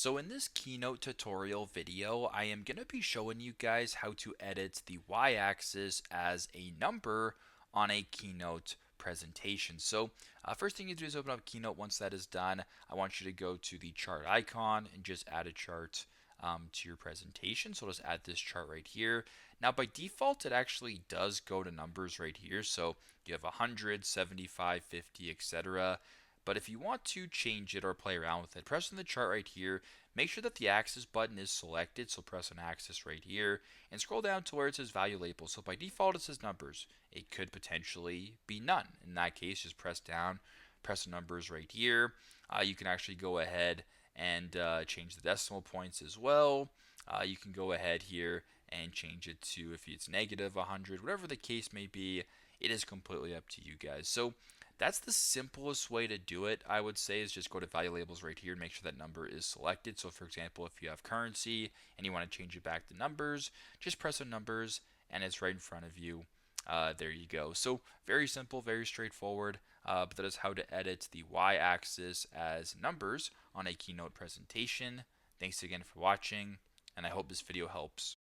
So in this Keynote tutorial video, I am going to be showing you guys how to edit the y-axis as a number on a Keynote presentation. So first thing you do is open up Keynote. Once that is done, I want you to go to the chart icon and just add a chart to your presentation. So just add this chart right here. Now by default, it actually does go to numbers right here. So you have 100, 75, 50, etc. But if you want to change it or play around with it, press on the chart right here. Make sure that the axis button is selected, so press on axis right here, and scroll down to where it says value label. So by default it says numbers. It could potentially be none. In that case, just press down, press the numbers right here. You can actually go ahead and change the decimal points as well. You can go ahead here and change it to if it's negative 100, whatever the case may be. It is completely up to you guys. So that's the simplest way to do it, I would say, is just go to value labels right here and make sure that number is selected. So for example, if you have currency and you want to change it back to numbers, just press on numbers and it's right in front of you. There you go. So very simple, very straightforward, but that is how to edit the y-axis as numbers on a Keynote presentation. Thanks again for watching, and I hope this video helps.